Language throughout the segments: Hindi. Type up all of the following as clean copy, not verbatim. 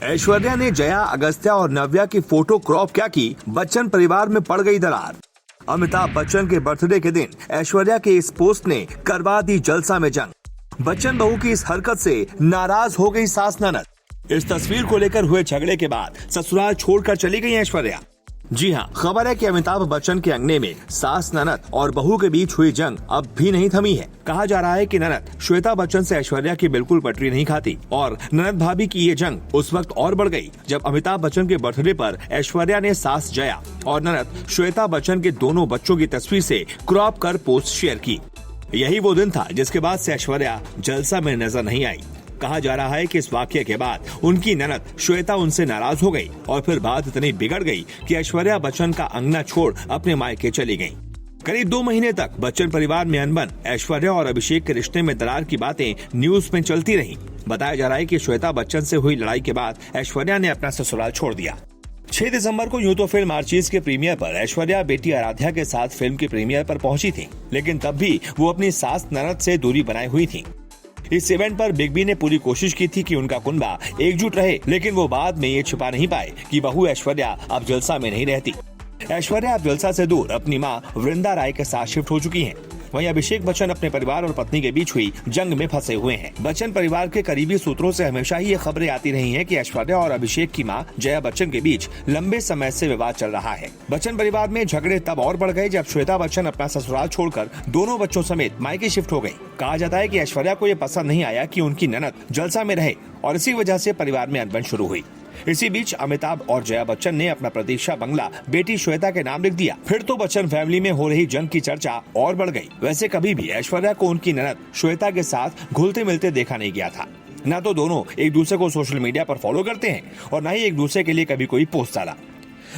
ऐश्वर्या ने जया, अगस्त्या और नव्या की फोटो क्रॉप क्या की, बच्चन परिवार में पड़ गई दरार। अमिताभ बच्चन के बर्थडे के दिन ऐश्वर्या के इस पोस्ट ने करवा दी जलसा में जंग। बच्चन बहू की इस हरकत से नाराज हो गई सास ननद। इस तस्वीर को लेकर हुए झगड़े के बाद ससुराल छोड़कर चली गई ऐश्वर्या। जी हां, खबर है कि अमिताभ बच्चन के अंगने में सास ननद और बहू के बीच हुई जंग अब भी नहीं थमी है। कहा जा रहा है कि ननद श्वेता बच्चन से ऐश्वर्या की बिल्कुल पटरी नहीं खाती और ननद भाभी की ये जंग उस वक्त और बढ़ गई जब अमिताभ बच्चन के बर्थडे पर ऐश्वर्या ने सास जया और ननद श्वेता बच्चन के दोनों बच्चों की तस्वीर से क्रॉप कर पोस्ट शेयर की। यही वो दिन था जिसके बाद से ऐश्वर्या जलसा में नजर नहीं आई। कहा जा रहा है कि इस वाकये के बाद उनकी ननद श्वेता उनसे नाराज हो गई और फिर बात इतनी बिगड़ गई कि ऐश्वर्या बच्चन का अंगना छोड़ अपने मायके चली गईं। करीब 2 महीने तक बच्चन परिवार में अनबन, ऐश्वर्या और अभिषेक के रिश्ते में दरार की बातें न्यूज में चलती रहीं। बताया जा रहा है कि श्वेता बच्चन से हुई लड़ाई के बाद ऐश्वर्या ने अपना ससुराल छोड़ दिया। 6 दिसंबर को यूं तो फिल्म आर्चीज के प्रीमियर पर ऐश्वर्या बेटी आराध्या के साथ फिल्म के प्रीमियर पर पहुंची थी, लेकिन तब भी वो अपनी सास ननद से दूरी बनाए हुई थी। इस इवेंट पर बिग बी ने पूरी कोशिश की थी कि उनका कुनबा एकजुट रहे, लेकिन वो बाद में ये छिपा नहीं पाए कि बहू ऐश्वर्या अब जलसा में नहीं रहती। ऐश्वर्या अब जलसा से दूर अपनी मां वृंदा राय के साथ शिफ्ट हो चुकी हैं। वहीं अभिषेक बच्चन अपने परिवार और पत्नी के बीच हुई जंग में फंसे हुए हैं। बच्चन परिवार के करीबी सूत्रों से हमेशा ही ये खबरें आती रही हैं कि ऐश्वर्या और अभिषेक की मां जया बच्चन के बीच लंबे समय से विवाद चल रहा है। बच्चन परिवार में झगड़े तब और बढ़ गए जब श्वेता बच्चन अपना ससुराल छोड़कर दोनों बच्चों समेत मायके शिफ्ट हो गयी। कहा जाता है कि ऐश्वर्या को ये पसंद नहीं आया कि उनकी ननद जलसा में रहे और इसी वजह से परिवार में अनबन शुरू हुई। इसी बीच अमिताभ और जया बच्चन ने अपना प्रतीक्षा बंगला बेटी श्वेता के नाम लिख दिया। फिर तो बच्चन फैमिली में हो रही जंग की चर्चा और बढ़ गई। वैसे कभी भी ऐश्वर्या को उनकी ननद श्वेता के साथ घुलते मिलते देखा नहीं गया था। न तो दोनों एक दूसरे को सोशल मीडिया पर फॉलो करते हैं और न ही एक दूसरे के लिए कभी कोई पोस्ट डाला।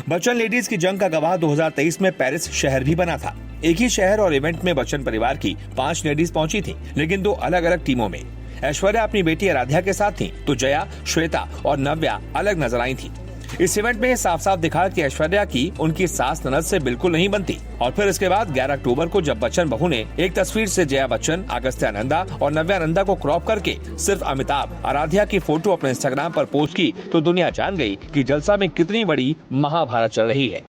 बच्चन लेडीज की जंग का गवाह 2023 में पेरिस शहर भी बना था। एक ही शहर और इवेंट में बच्चन परिवार की 5 लेडीज पहुंची थी, लेकिन 2 अलग अलग टीमों में। ऐश्वर्या अपनी बेटी आराध्या के साथ थी, तो जया, श्वेता और नव्या अलग नजर आई थी। इस इवेंट में साफ साफ दिखा कि ऐश्वर्या की उनकी सास ननद से बिल्कुल नहीं बनती। और फिर इसके बाद 11 अक्टूबर को जब बच्चन बहू ने एक तस्वीर से जया बच्चन, अगस्त्या नंदा और नव्या नंदा को क्रॉप करके सिर्फ अमिताभ आराध्या की फोटो अपने इंस्टाग्राम पर पोस्ट की, तो दुनिया जान गई कि जलसा में कितनी बड़ी महाभारत चल रही है।